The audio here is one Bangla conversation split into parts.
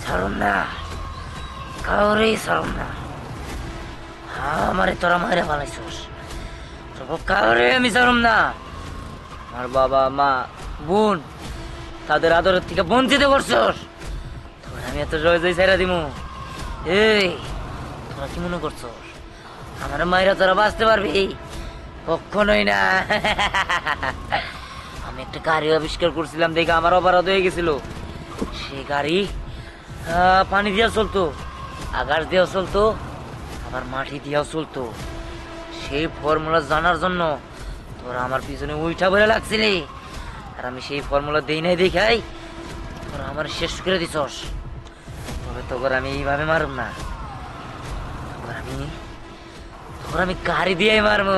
ছাড়ুন না, কাউরেই ছাড়ুন না। আমারে তোরা মারে ফেলাইছিস, কাউরে আমি ছাড়ুম না। আমার বাবা মা বোন তাদের আদরের থেকে বঞ্চিত করছস, তোর আমি এত সহজেই ছেড়ে দিমু? এই তোরা কি মনে করছস আমার মায়েরা তোরা বাঁচতে পারবি? কখনোই না। আমি একটা গাড়ি আবিষ্কার করছিলাম, দেখে আমার অপরাধ হয়ে গেছিল। সে গাড়ি পানি দিয়া চলতো, আকাশ দিয়েও চলতো, আবার মাটি দিয়েও চলতো। সেই ফর্মুলা জানার জন্য তোরা আমার পিছনে উইঠা বলে লাগছিলি, আর আমি সেই ফর্মুলা দেই নাই দেখাই তোরা আমার শেষ করে দিছস। তবে তোর আমি এইভাবে মারব না, তোর আমি গাড়ি দিয়ে মারবো।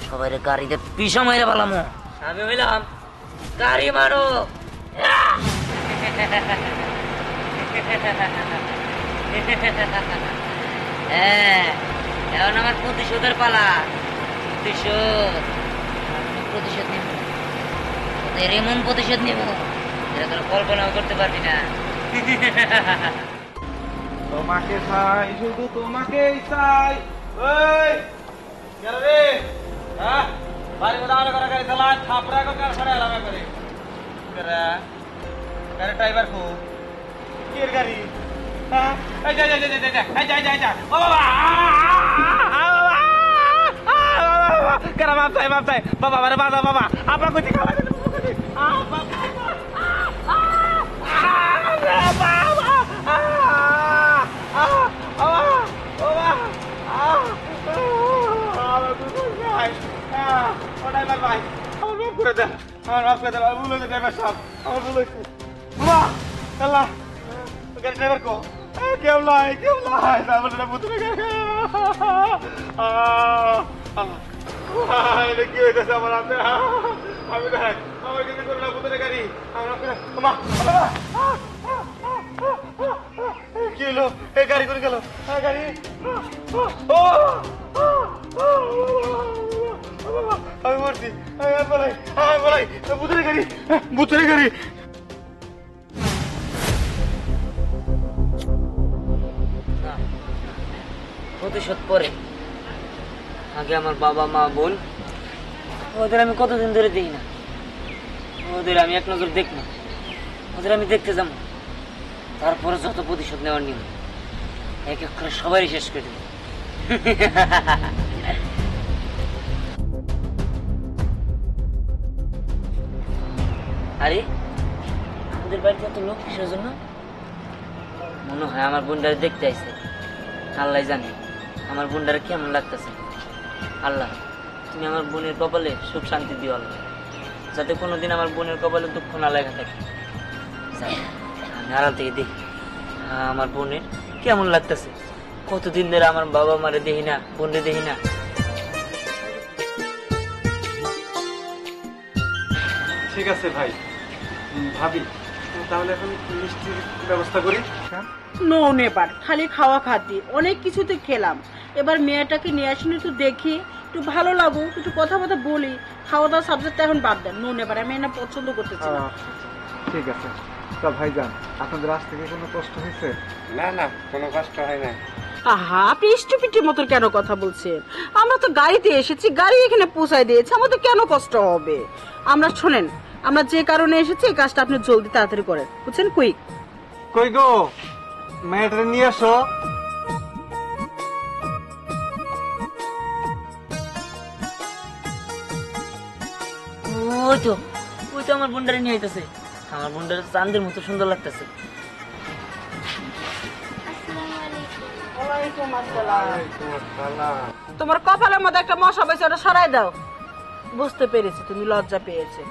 সবাই গাড়িতে পিছু মাইরে পালামো। আমি হইলাম গাড়ি মারো। হ্যাঁ, এখন আমার প্রতিশোধের পালা। প্রতিশোধ নিব, তোদের এমন প্রতিশোধ নিব যেটা তোর কল্পনাও করতে পারবি না। তোমাকে চাই, শুধু তোমাকেই চাই। ওই গেল রে, হ্যাঁ বাড়ি মধ্যে আলো করা গাড়ি চালা, থাপড়া করে সরে এলাম করে। গাড়ি ড্রাইভার কো কি এর গাড়ি? হ্যাঁ এই যা যা যা যা যা এই যা যা যা। ও বাবা, কেন মাপ চাই, মাপ চাই বাবা, মানে বাবা বাবা আপনার কুচি খাওয়া ড্রাইভার কো কেউ লাই কেউ লাই কি হইতেছে আমার হাতে? আমি দেখ আমার কিন্তু করে না বুতরে গাড়ি কি হলো? এই গাড়ি করে গেল গাড়ি। আমি মরছি, বলাই বলাই বুতরে গাড়ি, বুতরে গাড়ি। প্রতিশোধ পরে, আগে আমার বাবা মা বোন ওদের আমি কতদিন ধরে দিই না, ওদের আমি এক নজর দেখবো, ওদের আমি দেখতে যাবো, তারপরে যত প্রতিশোধ নেওয়ার নিয়ম এক এক করে সবারই শেষ করে দেবো। আরে আমাদের বাড়িতে এত লোক কিসের জন্য? মনে হয় আমার বোনটারে দেখতে আইছে। আল্লাহ জানে আমার বোনটারে কেমন লাগতেছে। আল্লাহ তুমি আমার বোনের কপালে সুখ শান্তি দিও আল্লাহ, যাতে কোনোদিন আমার বোনের কপালে দুঃখ না লেখা থাকে। আমি আড়াল থেকে দেখি আমার বোনের কেমন লাগতেছে। কতদিন ধরে আমার বাবা মারে দেখি না, বোনরে দেখি না। ঠিক আছে ভাই, ভাবি তাহলে এখন মিষ্টির ব্যবস্থা করি। নো নেবার, খালি খাওয়া খাদ্য অনেক কিছুতে খেলাম, এবার মেয়েটাকে নিয়ে আসুন, একটু দেখি, একটু ভালো লাগুক, একটু কথা বলি। খাওয়া দাওয়া সাবজেক্টটা এখন বাদ দেন, নো নেবার, আমি এটা পছন্দ করতেছি না। ঠিক আছে তা ভাইজান, আপনাদের আজ থেকে কোনো কষ্ট হয়েছে? না না, কোনো কষ্ট হয় না। আহা, আপনি স্টুপিটের মতো কেন কথা বলছেন? আমরা তো গাড়িতে এসেছি, গাড়ি এখানে পৌঁছায় দিয়েছে, আমাদের কেন কষ্ট হবে? আমরা শোনেন, আমরা যে কারণে এসেছি এই কাজটা আপনি জলদি তাড়াতাড়ি করেন, বুঝছেন? কুইক। কই গো, মেয়েটা নিয়ে আসো। ওই তো আমার বোনটারে নিয়ে আইতেছে। আমার বোনটারে চাঁদের মতো সুন্দর লাগতেছে। তোমার কপালের মধ্যে একটা মশা বেছে, ওটা সরাই দাও। বুঝতে পেরেছি তুমি লজ্জা পেয়েছে,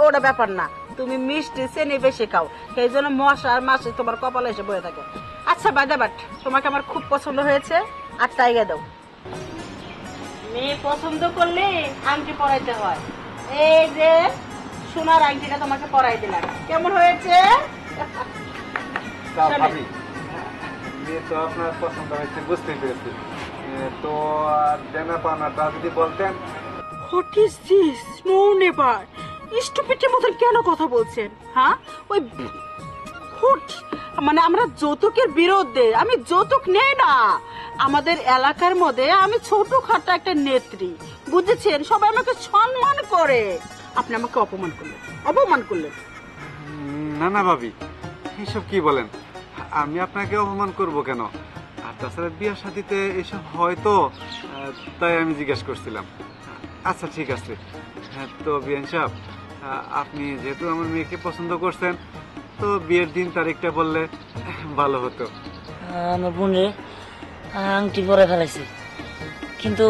ওটা ব্যাপার না। তুমি মিষ্টি চেনি বেশি খাও, সেই জন্য মশা আর মাছ তোমার কপালে এসে বয়ে থাকে। আচ্ছা বাদে বাট, তোমাকে আমার খুব পছন্দ হয়েছে, আর টাইগা দাও। মেয়ে পছন্দ করলে আংটি পরাইতে হয়। এই যে সোনার আংটিটা তোমাকে পরাই দিলাম, কেমন হয়েছে? তা শোনেন। ভাবি, মেয়ে তো আপনার পছন্দ হয়েছে বুঝতেই পেরেছি। তো দেনা পাওনাটা যদি বলতেন। What is this? No never. স্টুপিডের মতন কেন কথা বলছেন? হ্যাঁ, ওই হুট, মানে আমরা যৌতুকের বিরুদ্ধে। আমি যৌতুক নেই না। আমাদের এলাকার মধ্যে আমি ছোটখাটো একটা নেত্রী, বুঝেছেন? সবাই আমাকে সম্মান করে। আপনি আমাকে অপমান করলেন, অপমান করলেন। না না ভাবি, এসব কি বলেন? আমি আপনাকে অপমান করব কেন? আর তাছাড়া বিয়ের সাথীতে এসব হয়তো, তাই আমি জিজ্ঞেস করছিলাম। আচ্ছা ঠিক আছে। হ্যাঁ, তো বিয়ান সাহেব, আপনি যেহেতু আমার মেয়েকে পছন্দ করছেন, তো বিয়ের দিন তারিখটা বললে ভালো হতো। আমার বোন রে আংটি পরে ফেলাইছে, কিন্তু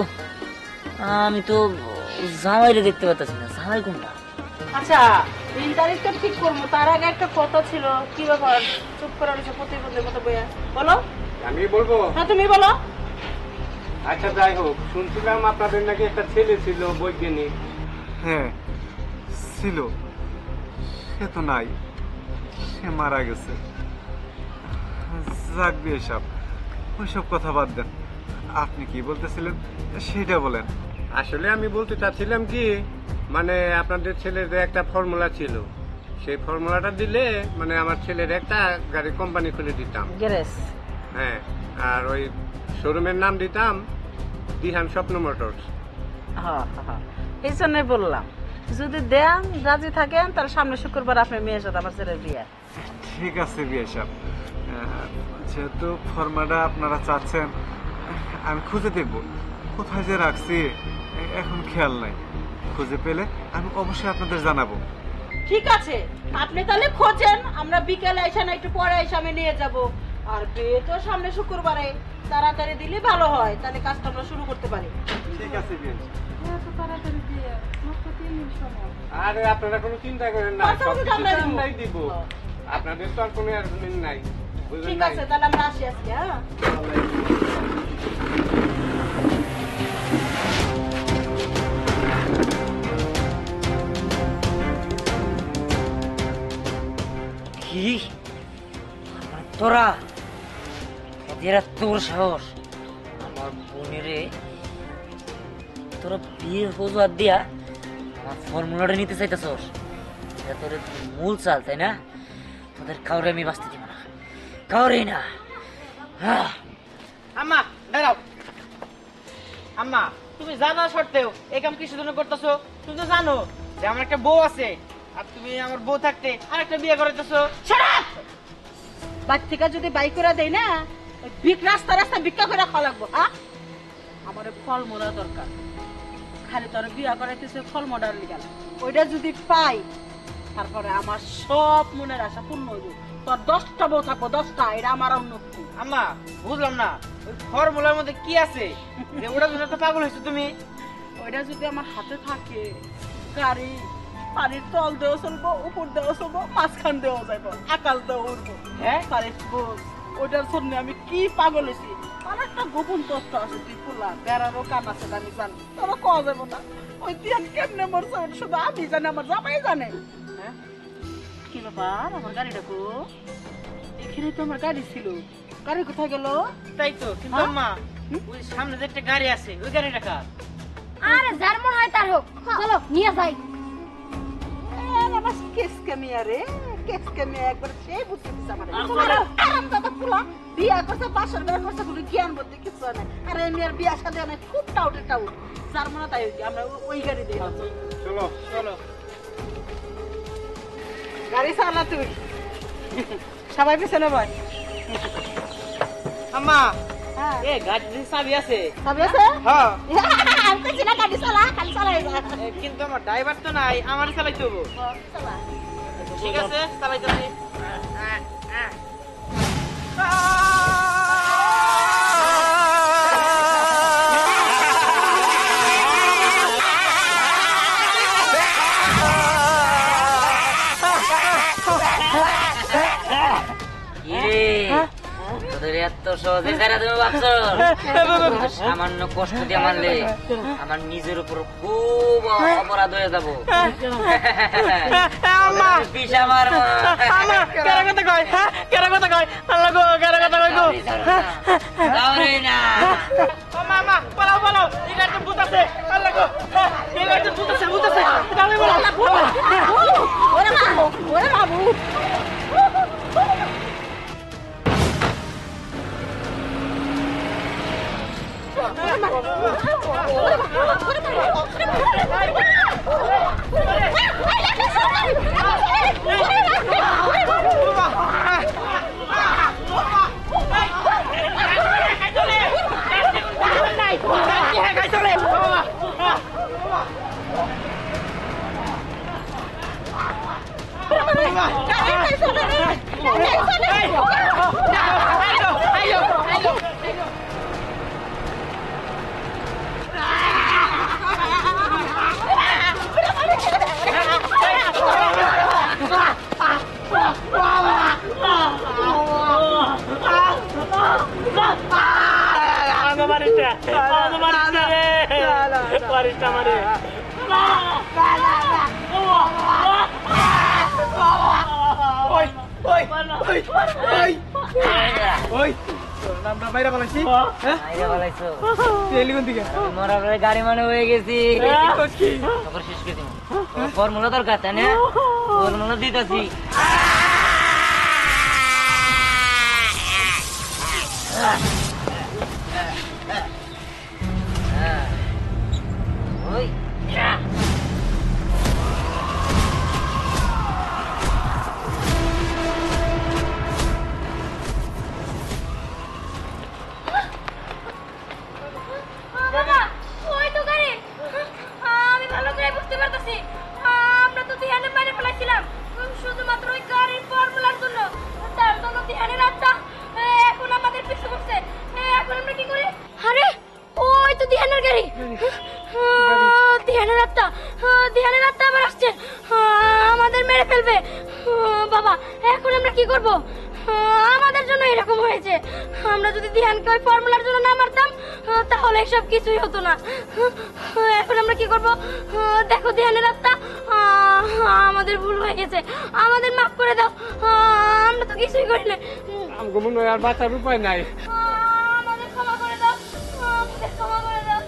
আমি তো জামাইরে দেখতে পাচ্ছি না। জামাই কোনটা? আচ্ছা, দিন তারিখটা ঠিক করবো, তার আগে একটা কথা ছিল। কি ব্যাপার চুপ করে রয়েছে প্রতিবন্ধের মতো বইয়া? বলো। আমি বলবো? হ্যাঁ, তুমি বলো। আচ্ছা যাই হোক, শুনছিলাম আপনাদের নাকি একটা ছেলে ছিল বৈজ্ঞানিক। হ্যাঁ ছিল, সে তো নাই, সে মারা গেছে। যাক বিয়ে সাহেব, ওইসব কথা বাদ দেন। আপনি কি বলতেছিলেন সেটা বলেন। আসলে আমি বলতে চাচ্ছিলাম কি, মানে আপনাদের ছেলের যে একটা ফর্মুলা ছিল, সেই ফর্মুলাটা দিলে মানে আমার ছেলের একটা গাড়ির কোম্পানি খুলে দিতাম। গ্যারেজ। হ্যাঁ, আর ওই শোরুমের নাম দিতাম দিহান স্বপ্ন মোটরস। হ্যাঁ হ্যাঁ, এই জন্যই বললাম, যদি দেন রাজি থাকেন তাহলে সামনে শুক্রবার আপনার মেয়ের সাথে আমার ছেলের বিয়ে। ঠিক আছে বিয়ে সাহেব, যেহেতু ফর্মাটা আপনারা চাচ্ছেন, আমি খুঁজে দেখব কোথায় যে রাখছি, এখন খেয়াল নাই। খুঁজে পেলে আমি অবশ্যই আপনাদের জানাবো। ঠিক আছে, আপনি তাহলে খোঁজেন, আমরা বিকেলে এসে না একটু পরে এসে আমি নিয়ে যাব। আর বিয়ে তো সামনে শুক্রবারে, তাড়াতাড়ি দিলে ভালো হয়, তাহলে কাজটা আমরা শুরু করতে পারি। ঠিক আছে বিয়ে সাহেব। এত তাড়াতাড়ি বিয়ে, মাত্র 3 দিন সময়। আরে আপনারা কোনো চিন্তা করেন না, আচ্ছা, সবকিছু আমরা দিব। আমরাই দিব। আপনাদের তো আর কোনো অ্যারেঞ্জমেন্ট নাই, বুঝলেন ঠিক নাই? আছে, তাহলে আমরা আসি আজকে। হ্যাঁ, কি মানে তোরা, এরা তোর সাহস আমার বোনেরে তোরা বিয়ের অজুহাত দিয়া আমার ফর্মুলাটা নিতে চাইতেছস? এটা তোর মূল চাল, তাই না? তোদের কাউরে আমি বাঁচতে দিব না, কাউরেই না। আম্মা দাঁড়াও। আম্মা, তুমি জানা সত্ত্বেও এই কাম কিসের জন্য করতেছো? তুমি তো জানো যে আমার একটা বউ আছে, আর তুমি আমার বউ থাকতে আরেকটা বিয়ে করাইতেছো। বাড়ি থেকে যদি বাই করে দেয় না, ওই রাস্তা রাস্তা ভিক্ষা করে খাওয়া লাগবো। হ্যাঁ, আমার ফল মোড়া দরকার। খালি তোর বিয়া করাইতেছে ফল মোড়ার লিগাল, ওইটা যদি পাই তারপরে আমার সব মনের আশা পূর্ণ হইব। তোর 10টা বউ থাকবো, 10টা, এটা আমার উন্নতি। আম্মা বুঝলাম না, ওই ফর্মুলার মধ্যে কি আছে যে ওটার জন্য তো পাগল হয়েছো তুমি? ওইটা যদি আমার হাতে থাকে, গাড়ি পানির তল দেওয়া চলবো, উপর দেওয়া চলবো, মাঝখান দেওয়া যাইব, আকাশ দেওয়া উঠবো। হ্যাঁ? তার ওইটার জন্য আমি কি পাগল হয়েছি। আর একটা গোপন তথ্য আছে, তুই ফুলা বেড়ারও কান আছে, আমি জানি, তোরা কওয়া যাবো না। ওই দিন কেমনে মরছে ওটা শুধু আমি জানি, আমার জামাই জানে। হ্যাঁ, কি ব্যাপার, আমার গাড়িটা কো? এখানে তো আমার গাড়ি ছিল, গাড়ি কোথায় গেল? তাই তো, কিন্তু হ্যাঁ? আম্মা ওই সামনে যে একটা গাড়ি আছে, ওই গাড়িটা কার? আরে যার মন হয় তার হোক, চলো নিয়ে যাই। আমার কেসকে মেয়ে রে, কেসকে মেয়ে একবার সেই বুঝতে দিচ্ছে আমার। বিয়া করছে, বাসর ঘর করছে, কোনো জ্ঞান বুদ্ধি কিছু নেই। আর এই মেয়ের বিয়া সাথে অনেক খুব টাউটে টাউট, যার মনে তাই হইছে, আমরা ওই গাড়ি দিই। চলো চলো। গাড়ি চালা তুই, সবাই পিছনে বয়। আম্মা, হ্যাঁ, এ গাড়িতে চাবি আছে? সবাই আছে? হ্যাঁ, আমি কইছি না গাড়ি চালা, খালি চালাই যা। কিন্তু আমার ড্রাইভার তো নাই, আমারই চালাইতে হবো। চালা। ঠিক আছে, চালাইতেছি। তোদের এত সহজে যারা তুমি ভাবছো সামান্য কষ্ট দিয়ে মারলে আমার নিজের উপর খুব অপরাধ হয়ে যাবো পিসা মারবো কেরা কথা কয় কেরা কথা কয় আল্লাহ গো কেরা কথা কয় গো যাওরে না ও মামা পালাও পালাও এই গাড়িতে ভূত আছে আল্লাহ গো এই গাড়িতে ভূত আছে তাহলে বলো ওরে বাবু ওরে বাবু গাড়ি মানে হয়ে গেছি শেষ করে দিব ফর্মুলা দরকার তাই না ফর্মুলা দিতেছি ওই বাবা ওই তো গাড়ি আমি ভালো করে বুঝতে পারতেছি আমরা তো ধ্যানে মেরে ফেলাইছিলাম শুধুমাত্র ওই গাড়ির ফর্মুলার জন্য তার জন্য ধ্যানের রাতটা এখন আমাদের পিছু করছে এখন আমরা কি করি আরে ওই তো ধ্যানের গাড়ি ধ্যানের রাতটা আবার আসছে আমাদের মেরে ফেলবে বাবা এখন আমরা কি করব আমাদের জন্য এরকম হয়েছে আমরা যদি ধ্যানকে ওই ফর্মুলার জন্য না মারতাম তাহলে এসব কিছুই হতো না এখন আমরা কি করব দেখো ধ্যানের রাতটা আমাদের ভুল হয়ে গেছে আমাদের মাফ করে দাও আমরা তো কিছুই করি না আমাকে মনে হয় আর বাঁচার উপায় নাই আমাদের ক্ষমা করে দাও আমাদের ক্ষমা করে দাও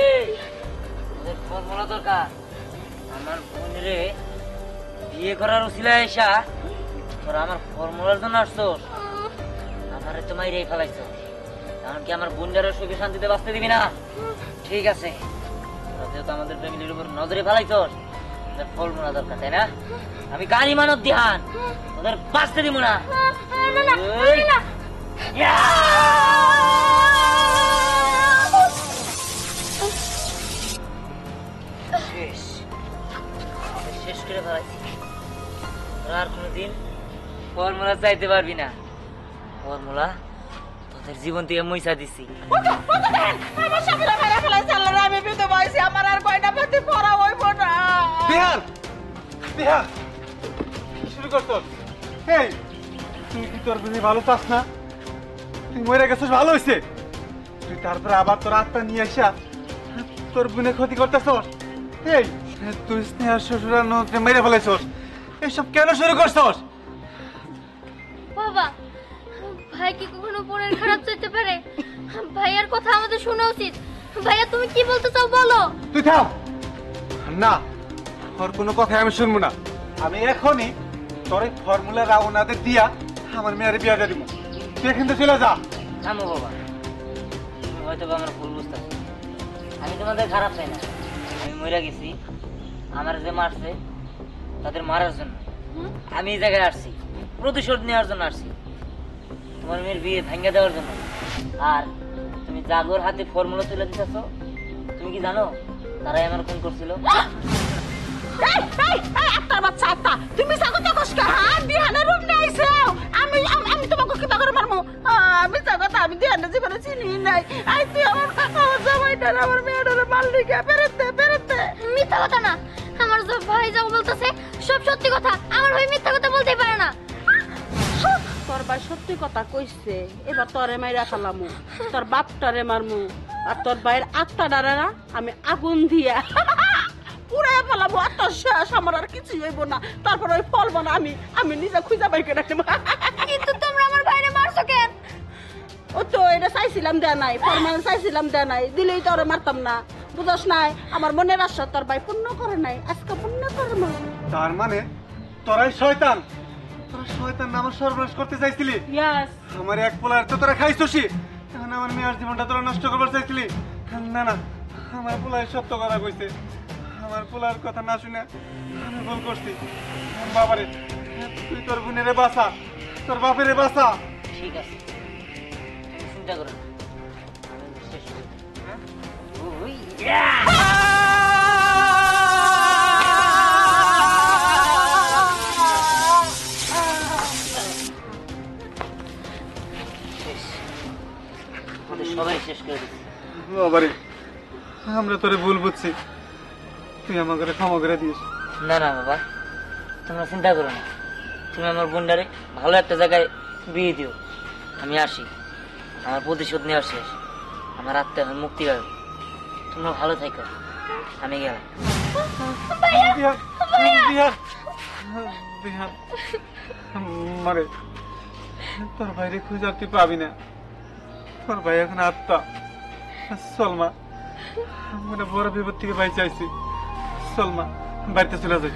এই তোদের ফর্মুলা দরকার আমার বোনের বিয়ে করার উছিলায় এসা তোরা আমার ফর্মুলার জন্য আসছোস আমারে তো মাইরেই ফেলাইছো কারণ কি আমার বোনটারও সুখে শান্তিতে বাঁচতে দিবি না ঠিক আছে তোরা যেহেতু আমাদের ফ্যামিলির উপর নজরে ফেলাইছোস তোদের ফর্মুলা দরকার তাই না আমি গাড়ি মানব ধ্যান তোদের বাঁচতে দিব না না না এই, না ইয়া! শেষ শেষ করে ফেলাইছি তোরা আর কোনোদিন ফর্মুলা চাইতে পারবি না ফর্মুলা তোদের জীবন থেকে মইসা দিছি আমার স্বামীরা মেরে ফেলাইছে আল্লাহ আমি বিধবা হইছি আমার আর কয়টা পাতি পড়া হইব না বিহার বিহার কি শুরু করছো এই তুই কি তোর বুঝি ভালো চাস না তুই মরে গেছিস ভালো হয়েছে তুই তারপরে আবার তোর আত্মা নিয়ে আসা তোর বোনের ক্ষতি করতেছস এই তুই স্নেহার শ্বশুরার নদীতে মেরে ফেলেছস এসব কেন শুরু করছস বাবা ভাই কি কখনো বোনের খারাপ চাইতে পারে ভাইয়ার কথা আমাদের শোনা উচিত ভাইয়া তুমি কি বলতে চাও বলো তুই থাম না ওর কোনো কথাই আমি শুনবো না আমি এখনই তোর এই ফর্মুলা রাউনাদের দিয়া আমার মেয়ের বিয়ে দিয়ে দিব তুই এখান থেকে চলে যা থামো বাবা তুমি হয়তো বা আমার ভুল বুঝতে আমি তোমাদের খারাপ চাই না আমি মরে গেছি আমার যে মারছে তাদের মারার জন্য আমি এই জায়গায় আসছি প্রতিশোধ নেওয়ার জন্য আসছি তোমার মেয়ের বিয়ে ভাঙ্গা দেওয়ার জন্য আর তুমি জাগর হাতে ফর্মুলা তুলে দিতেছ তুমি কি জানো তারাই আমার খুন করছিল একটা বাচ্চা একটা তুমি সাগো তাকস কা দিহানের রূপ নাইছো আমি আমি তোমাকে কি করে মারমু আমি সাগো আমি দিহানের জীবনে চিনি নাই আই তুই আমার জামাইটার আমার মেয়েটার মারলি কে পেরেতে মিথ্যা কথা না আমার সব ভাই যা বলতেছে সব সত্যি কথা, আমার ভাই মিথ্যা কথা বলতে পারে না। তোর ভাই সত্যি কথা কইছে, এবার তোরে মাইরা ফেলামু, তোর বাপটারে মারমু, আর তোর ভাইয়ের আত্মা ডারে না আমি আগুন দিয়া পুরাই ফেলামু, আত্মা শেষ, আমার আর কিছু হইব না। তারপর ওই ফল বানা আমি নিজে খুঁজা বাই করে নেব। কিন্তু তোমরা আমার ভাইরে মারছো কেন? ও তো এটা চাইছিলাম দেয়া নাই, ফরমান চাইছিলাম দেয়া নাই, দিলেই তো ওরে মারতাম না। বুঝস নাই, আমার মনের আশা তোর ভাই পূর্ণ করে নাই, আজকে পূর্ণ করবো। তার মানে তোরাই শয়তান, তোরা শয়তান না আমার সর্বনাশ করতে চাইছিলি। ইয়াস, আমার এক পোলার তো তোরা খাইছসি, এখন আমার মেয়ের জীবনটা তোরা নষ্ট করবার চাইছিলি। না না, আমার পোলায় সত্য কথা কইছে, আমার পোলার কথা না শুনে আমি ভুল করছি। বাবারে, তুই তোর বোনেরে বাঁচা, তোর বাপেরে বাঁচা। ঠিক আছে, চিন্তা করো না, আমি শেষ করে দেব। ওই, শেষ, আমাদের সবাই শেষ করে দিচ্ছি। বাবারে, আমরা তোরে ভুল বুঝছি, তুই আমাকে ক্ষমা করে দিস। না না বাবা, তোমরা চিন্তা করো না, তুমি আমার বোনটারে ভালো একটা জায়গায় বিয়ে দিও। আমি আসি, আমার প্রতিশোধ নেওয়ার শেষ, আমার আত্মা এখন মুক্তি পাবে। তোমরা ভালো থাকো, আমি গেলাম। বিহান, বিহান, বিহান, মারে, তোর ভাইরে খুঁজে আর তুই পাবি না, তোর ভাই এখন আত্মা। সলমা, আমরা বড় বিপদ থেকে ভাই চাইছি, সলমা বাড়িতে চলে যাই।